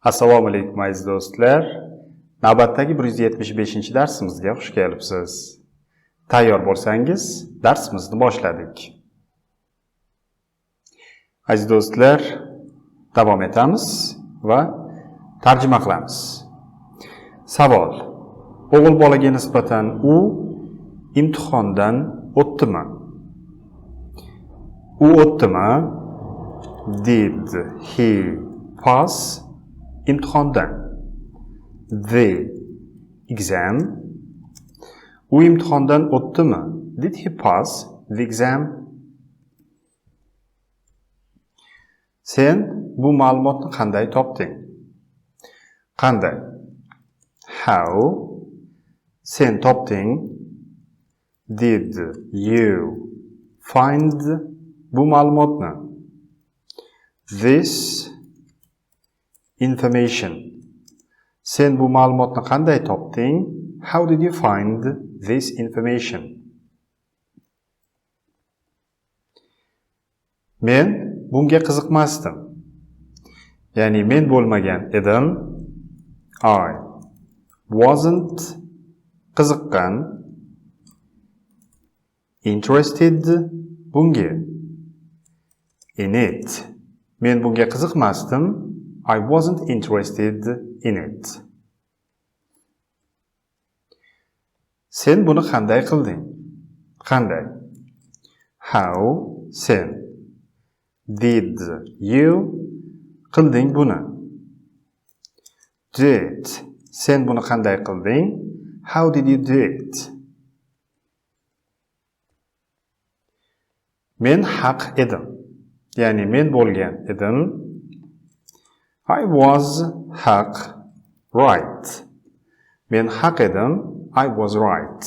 Assalomu alaykum aziz do'stlar. Navbatdagi 175-darsimizga xush kelibsiz. Tayyor bo'lsangiz, darsimizni boshladik. Aziz do'stlar, davom etamiz va tarjima qilamiz. Savol: o'g'il bolaga nisbatan u imtihondan o'tdimi? U o'tdimi? Did he pass imtihondan? The exam. U imtihondan o'tdimi? Did he pass the exam? Sen bu ma'lumotni qanday topding? Qanday? How? Sen topding. Did you find bu ma'lumotni? This information. Sen bu ma'lumotni qanday topding? How did you find this information? Men bunga qiziqmasdim. Ya'ni men bo'lmagan edim. I wasn't qiziqqan. Interested bunga. In it. Men bunga qiziqmasdim. I wasn't interested in it. Sen buni qanday qilding? Qanday? How? Sen. Did you qilding buni? Did. Sen buni qanday qilding? How did you do it? Men haq edim. Ya'ni men bo'lgan edim. I was haq, right. Men haq edim. I was right.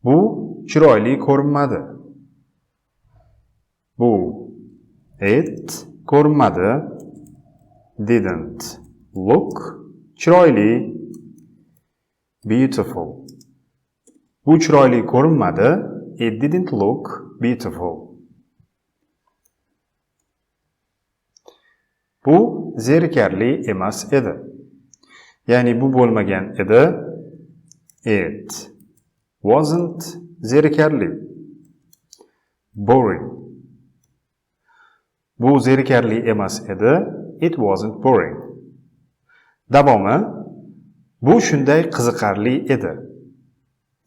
Bu chiroyli ko'rinmadi. Bu it ko'rinmadi. Didn't look chiroyli. Beautiful. Bu chiroyli ko'rinmadi. It didn't look beautiful. Bu zerikarli emas edi. Ya'ni bu bo'lmagan edi. It wasn't zerikarli. Boring. Bu zerikarli emas edi. It wasn't boring. Davomi: bu shunday qiziqarli edi.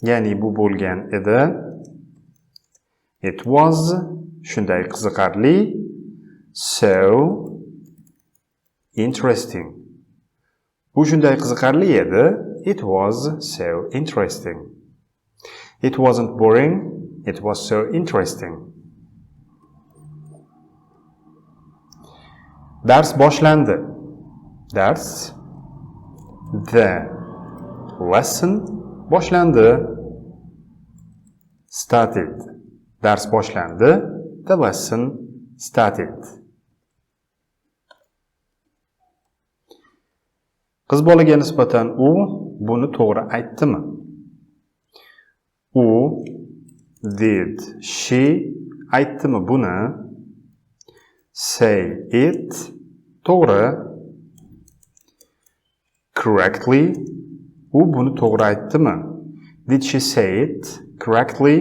Ya'ni bu bo'lgan edi. It was shunday qiziqarli. So interesting. Bu shunday qiziqarli edi. It was so interesting. It wasn't boring. It was so interesting. Dars boshlandi. Dars. The lesson boshlandi. Started. Dars boshlandi. The lesson started. Qiz bolaga nisbatan u buni to'g'ri aytdimi? U did she aytdimi buni? Say it to'g'ri. Correctly. U buni to'g'ri aytdimi? Did she say it correctly?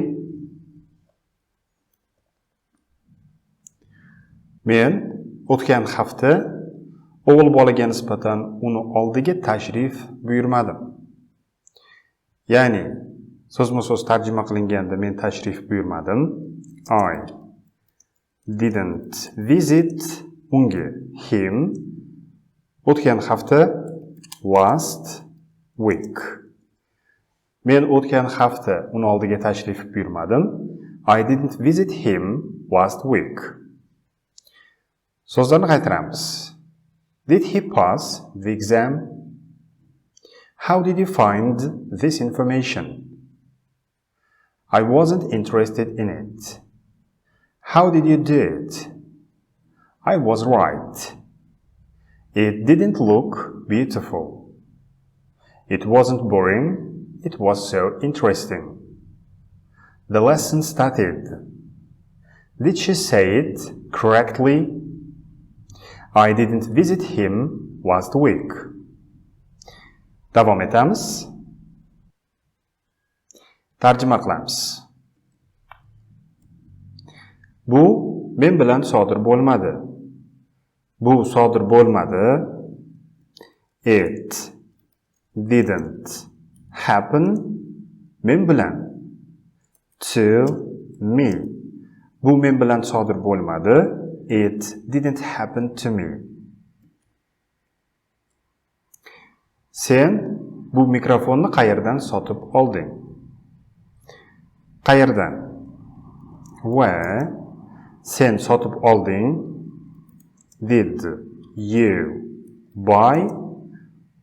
Men o'tgan hafta o'g'il bolaga nisbatan uni oldiga tashrif buyurmadim. Ya'ni so'zma-so'z tarjima qilinganda men tashrif buyurmadim. I didn't visit unga him o'tgan hafta last week. Men o'tgan hafta uni oldiga tashrif buyurmadim. I didn't visit him last week. So'zlarni qaytaramiz. Did he pass the exam? How did you find this information? I wasn't interested in it. How did you do it? I was right. It didn't look beautiful. It wasn't boring. It was so interesting. The lesson started. Did she say it correctly. I didn't visit him last week. Davom etamiz. Tarjima qilamiz. Bu men bilan sodir bo'lmadi. Bu sodir bo'lmadi. It didn't happen men bilan. To me. Bu men bilan sodir bo'lmadi. It didn't happen to me. Sen bu mikrofonni qayerdan sotib olding? Qayerdan? Where? Sen sotib olding? Did you buy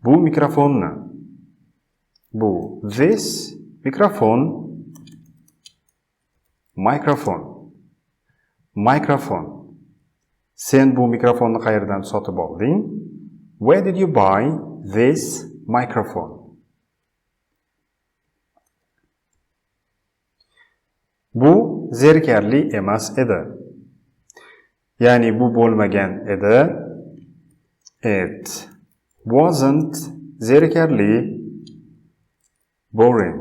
bu mikrofonni? Bu this mikrofon. Microphone. Sen bu mikrofonni qayerdan sotib olding? Where did you buy this microphone? Bu zerikarli emas edi. Ya'ni bu bo'lmagan edi. It wasn't zerikarli. Boring.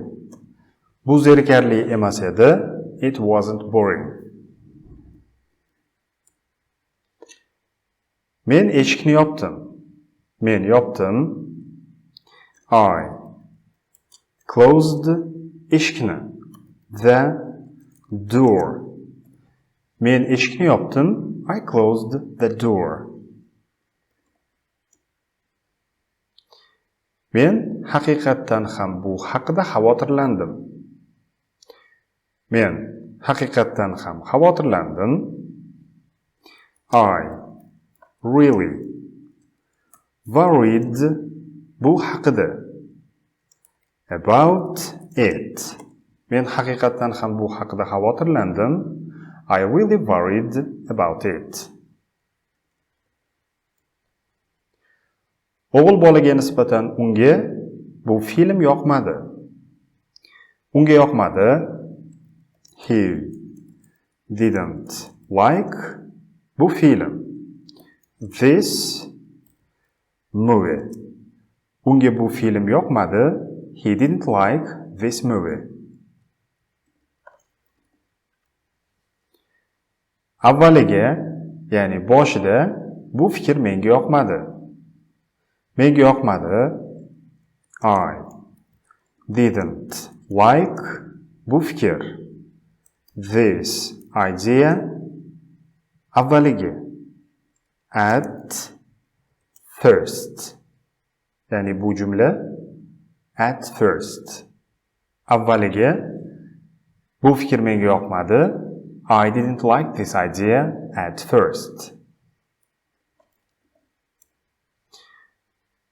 Bu zerikarli emas edi. It wasn't boring. Men eshikni yopdim. Men yopdim. I closed eshikni. The door. Men eshikni yopdim. I closed the door. Men haqiqatdan ham bu haqida xavotirlandim. Men haqiqatdan ham xavotirlandim. I really worried bu haqida. About it. Men haqiqatdan ham bu haqida xavotirlandim. I really worried about it. O'g'il bolaga nisbatan unga bu film yoqmadi. Unga yoqmadi. He didn't like bu film. This movie. Unga bu film yoqmadi. He didn't like this movie. Avvaliga, ya'ni boshida bu fikr menga yoqmadi. Menga yoqmadi. I didn't like bu fikr. This idea avvaliga. At first. Ya'ni bu jumla at first. Avvaliga bu fikr menga yoqmadi. I didn't like this idea at first.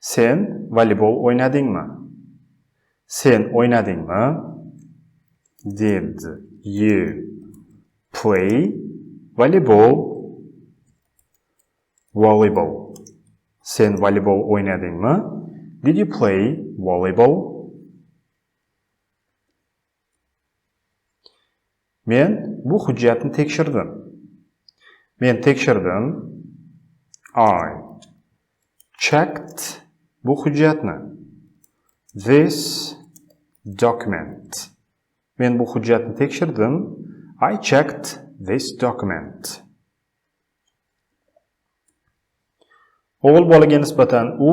Sen voleybol o'ynadingmi? Sen o'ynadingmi? Did you play volleyball? Volleyball. Sen voleybol o'ynadingmi? Did you play volleyball? Men bu hujjatni tekshirdim. Men tekshirdim. I checked bu hujjatni. This document. Men bu hujjatni tekshirdim. I checked this document. O'g'il bolaga nisbatan u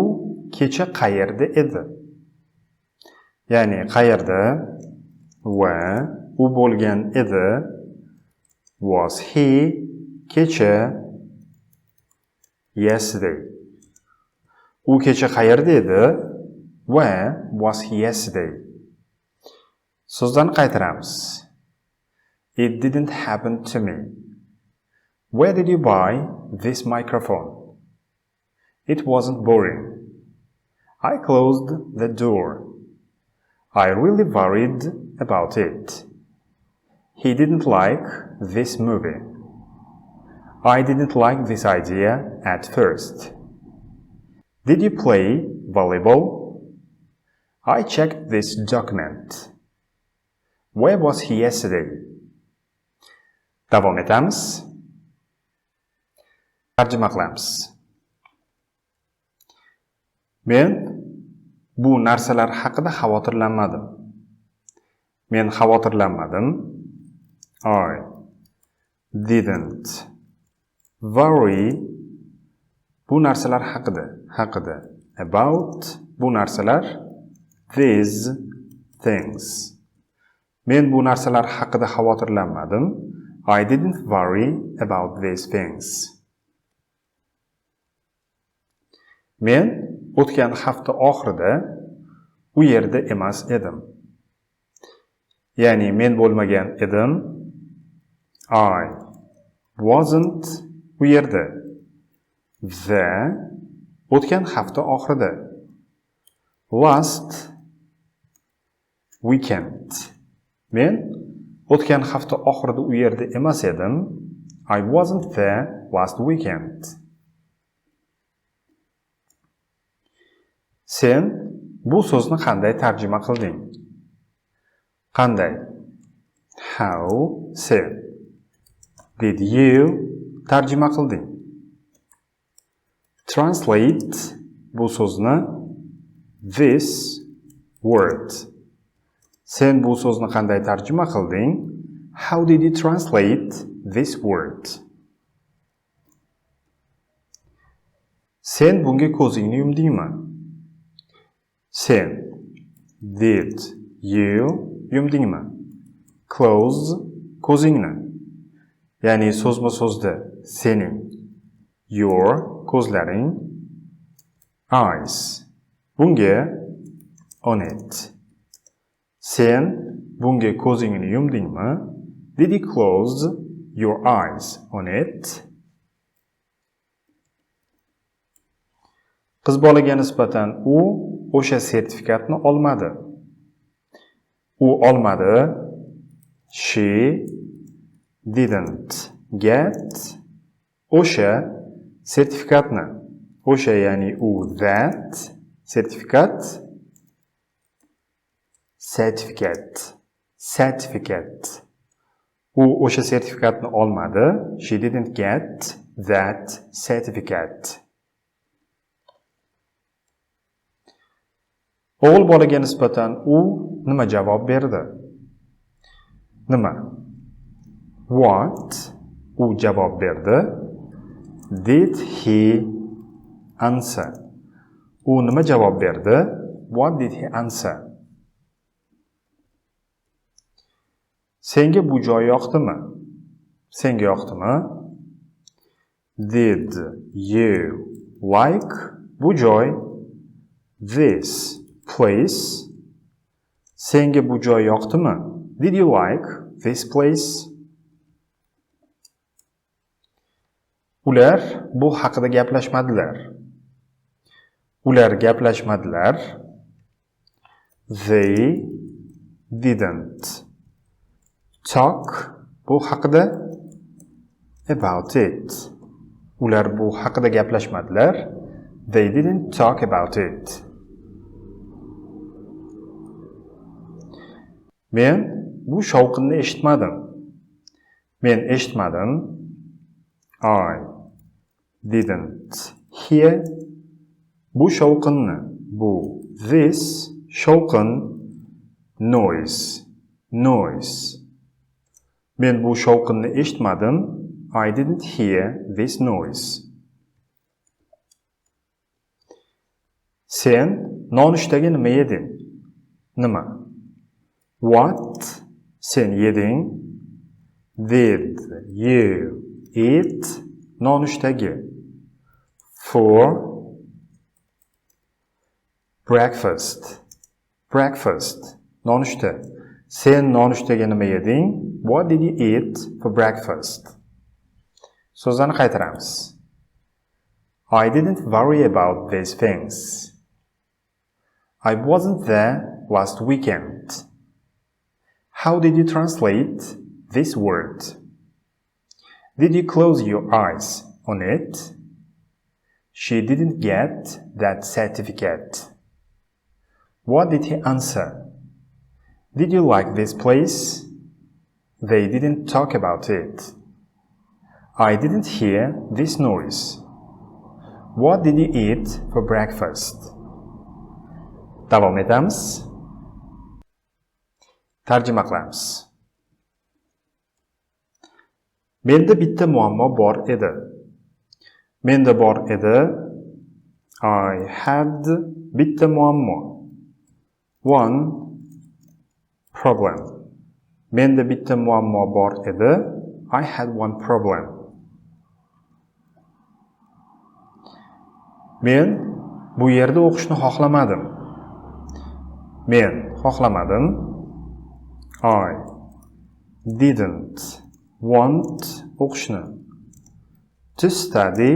kecha qayerda edi? Ya'ni qayerda? Where u bo'lgan edi. Was he kecha? Yesterday. U kecha qayerda edi? Where was he yesterday? So'zdan qaytaramiz. It didn't happen to me. Where did you buy this microphone? It wasn't boring. I closed the door. I really worried about it. He didn't like this movie. I didn't like this idea at first. Did you play volleyball? I checked this document. Where was he yesterday? Davom etamiz. Tarjima qilamiz. Men bu narsalar haqida xavotirlanmadim. Men xavotirlanmadim. I didn't worry bu narsalar haqida. About bu narsalar. These things. Men bu narsalar haqida xavotirlanmadim. I didn't worry about these things. Men o'tgan hafta oxirida u yerda emas edim. Ya'ni men bo'lmagan edim. I wasn't u yerda. O'tgan hafta oxirida. Last weekend. Men o'tgan hafta oxirida u yerda emas edim. I wasn't there last weekend. Sen bu so'zni qanday tarjima qilding? Qanday? How sen. Did you tarjima qilding? Translate bu so'zni this word. Sen bu so'zni qanday tarjima qilding? How did you translate this word? Sen bunga ko'zingni yumdingmi? Sen. Did you yumdingmi? Close ko'zingni. Ya'ni so'zma-so'zda sening. Your ko'zlaring. Eyes. Bunga on it. Sen bunga ko'zingni yumdingmi? Did you close your eyes on it? Qiz bolaga nisbatan u o'sha sertifikatni olmadi. U olmadi. She didn't get o'sha sertifikatni. O'sha ya'ni u that sertifikat. Certificate. U o'sha sertifikatni olmadi. She didn't get that certificate. O'g'il bolaga nisbatan u nima javob berdi? Nima? What? U javob berdi. Did he answer? U nima javob berdi? What did he answer? Senga bu joy yoqdimi? Senga yoqdimi? Did you like bu joy? This place. Senga bu joy yoqdimi? Did you like this place? Ular bu haqida gaplashmadilar. Ular gaplashmadilar. They didn't talk bu haqida. About it. Ular bu haqida gaplashmadilar. They didn't talk about it. Men bu shovqinni eshitmadim. Men eshitmadim. I didn't hear bu shovqinni. Bu this shovqin. Noise. Men bu shovqinni eshitmadim. I didn't hear this noise. Sen nonushtaga nima yeding? Nima? What? Sen yeding. Did you eat? Nonushtaga. For breakfast. Nonushta. Sen nonushtaga nima yeding? What did you eat for breakfast? So'zlarni qaytaramiz. I didn't worry about these things. I wasn't there last weekend. How did you translate this word? Did you close your eyes on it? She didn't get that certificate. What did he answer? Did you like this place? They didn't talk about it. I didn't hear this noise. What did you eat for breakfast? Davom etamiz. Tarjima qilamiz. Menda bitta muammo bor edi. Menda bor edi. I had bitta muammo. One problem. Menda bitta muammo bor edi. I had one problem. Men bu yerda o'qishni xohlamadim. Men xohlamadim. I didn't want o'qishni. To study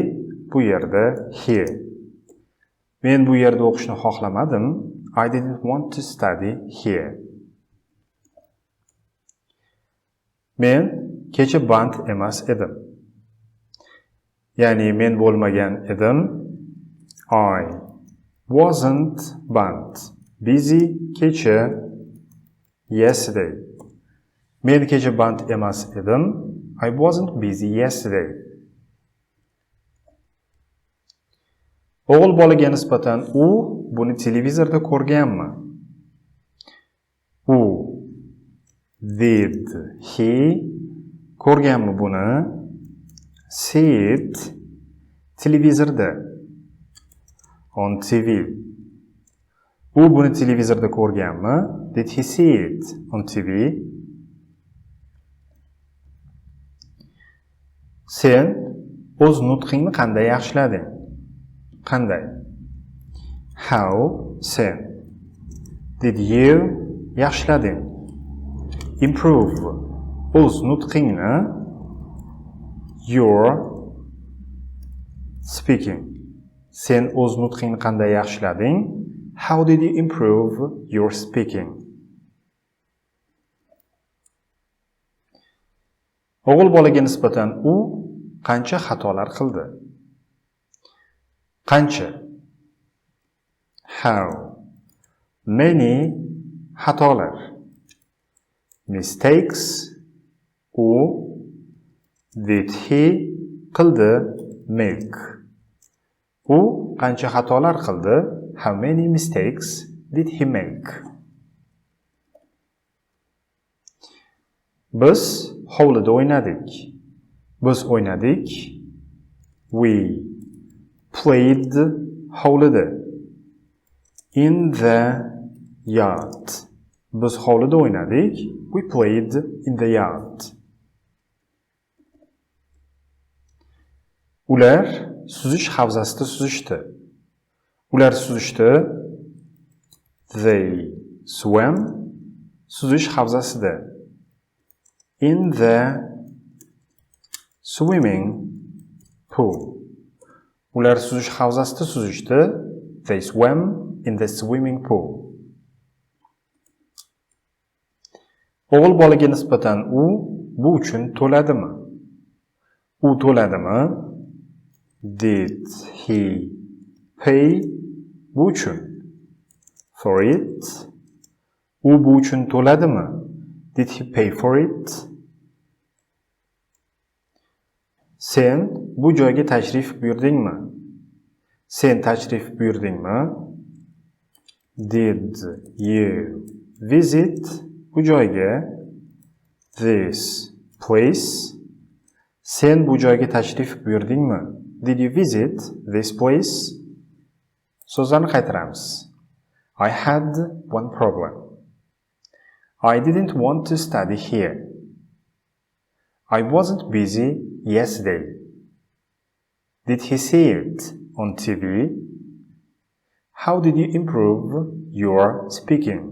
bu yerda here. Men bu yerda o'qishni xohlamadim. I didn't want to study here. Men kecha band emas edim. Ya'ni men bo'lmagan edim. I wasn't band. Busy kecha yesterday. Men kecha band emas edim. I wasn't busy yesterday. O'g'il bolaga nisbatan u buni televizorda ko'rganmi? U did he ko'rganmi buni? See it televizorda. On TV. U buni televizorda ko'rganmi? Did he see it on TV? Sen o'z nutqingni qanday yaxshilading? Qanday? How sen did you yaxshilading? Improve o'z nutqingni your speaking. Sen o'z nutqingni qanday yaxshilading? How did you improve your speaking? O'g'il bolaga nisbatan u qancha xatolar qildi? Qancha? How many xatolar? Mistakes u did he qildi make. U qancha xatolar qildi? How many mistakes did he make? Biz hovlida o'ynadik. Biz o'ynadik. We played hovlida. In the yard. Biz hovlida o'ynadik. We played in the yard. Ular suzish havzasida suzishdi. Ular suzishdi. They swam suzish havzasida. In the swimming pool. Ular suzish havzasida suzishdi. They swam in the swimming pool. O'g'il bolaga nisbatan u bu uchun to'ladimi? U to'ladimi? Did he pay bu uchun? For it. U bu uchun to'ladimi? Did he pay for it? Sen bu joyga tashrif buyurdingmi? Sen tashrif buyurdingmi? Did you visit bu joyga? This place. Sen bu joyga tashrif buyurdingmi? Did you visit this place? So'zlarni qaytaramiz. I had one problem. I didn't want to study here. I wasn't busy yesterday. Did he see it on TV? How did you improve your speaking?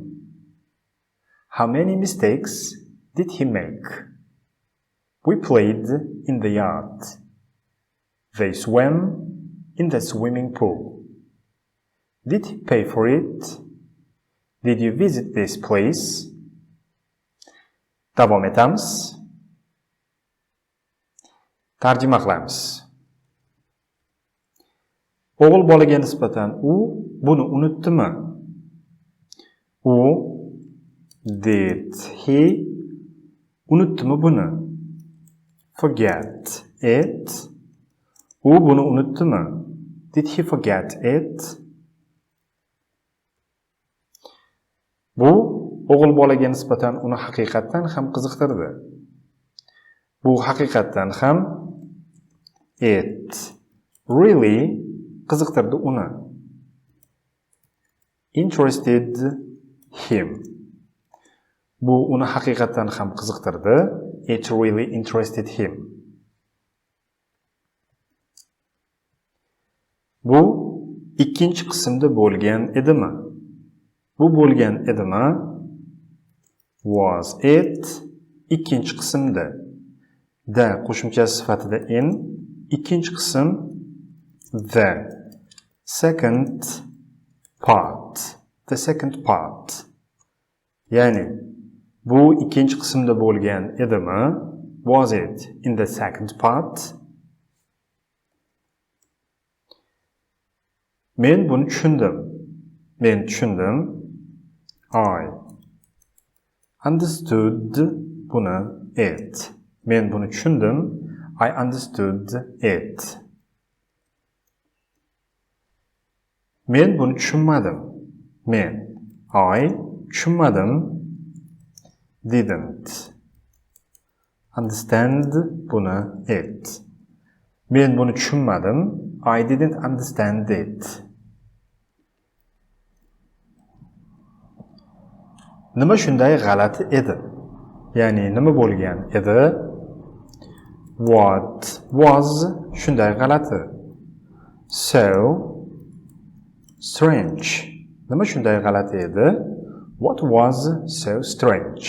How many mistakes did he make? We played in the yard. They swam in the swimming pool. Did he pay for it? Did you visit this place? Davom etamiz. Tarjima qilamiz. O'g'il bolaga nisbatan u buni unutdimi? U did he unutdimi buni? Forget it? U buni unutdimi? Did he forget it? Bu o'g'il bolaga nisbatan uni haqiqatdan ham qiziqtirdi. Bu haqiqatdan ham it really qiziqtirdi uni. Interested him. Bu uni haqiqatdan ham qiziqtirdi. It really interested him. Bu ikkinchi qismda bo'lgan edimi? Bu bo'lgan edimi? Was it ikkinchi qismda. Da qo'shimchasi sifatida in, ikkinchi qism the second part. The second part. Ya'ni bu ikkinchi qismda bo'lgan edimi? Was it in the second part? Men buni tushundim. Men tushundim. I understood buni it. Men buni tushundim. I understood it. Men buni tushunmadim. Men I tushunmadim. Didn't understand buni it. Men buni tushunmadim. I didn't understand it. Nima shunday g'alati edi? Ya'ni nima bo'lgan edi? What was shunday g'alati? So strange. Nima shunday g'alati edi? What was so strange?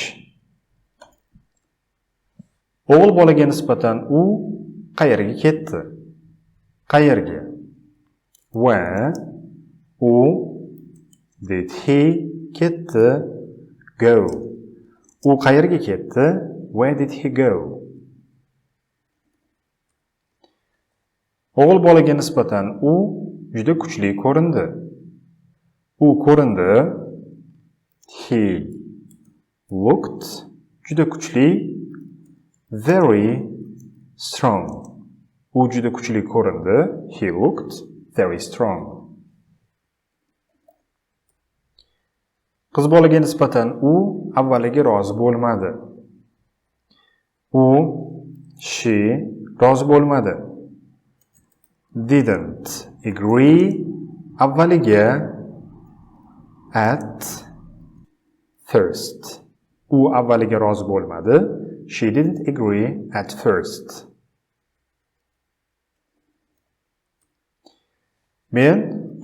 O'g'il bolaga nisbatan u qayerga ketdi? Qayerga? Where u did he ketdi? Go. U qayerga ketdi? Where did he go? O'g'il bolaga nisbatan u juda kuchli ko'rindi. U ko'rindi. He looked juda kuchli. Very strong. U juda kuchli ko'rindi. He looked very strong. Qiz bolaga nisbatan u avvaliga rozi bo'lmadi. She rozi bo'lmadi. Didn't agree avvaliga. At first. U avvaliga rozi bo'lmadi. She didn't agree at first. Men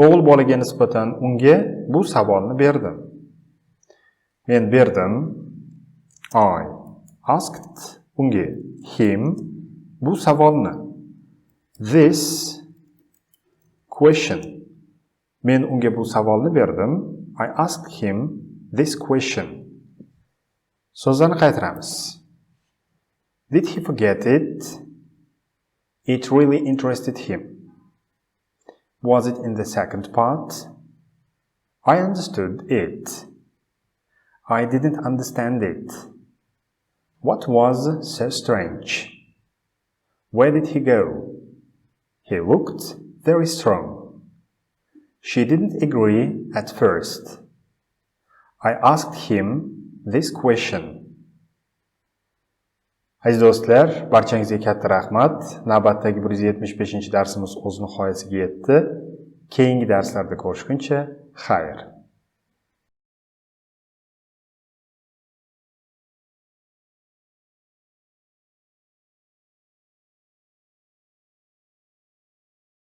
o'g'il bolaga nisbatan unga bu savolni berdim. Men berdim. I asked unga him bu savolni. This question. Men unga bu savolni berdim. I asked him this question. So'zlarni qaytaramiz. Did he forget it? It really interested him. Was it in the second part? I understood it. I didn't understand it. What was so strange? Where did he go? He looked very strong. She didn't agree at first. I asked him this question. Aziz do'stlar, barchangizga katta rahmat. Navbatdagi 175-darsimiz o'z nihoyasiga yetdi. Keyingi darslarda ko'rishguncha, xayr.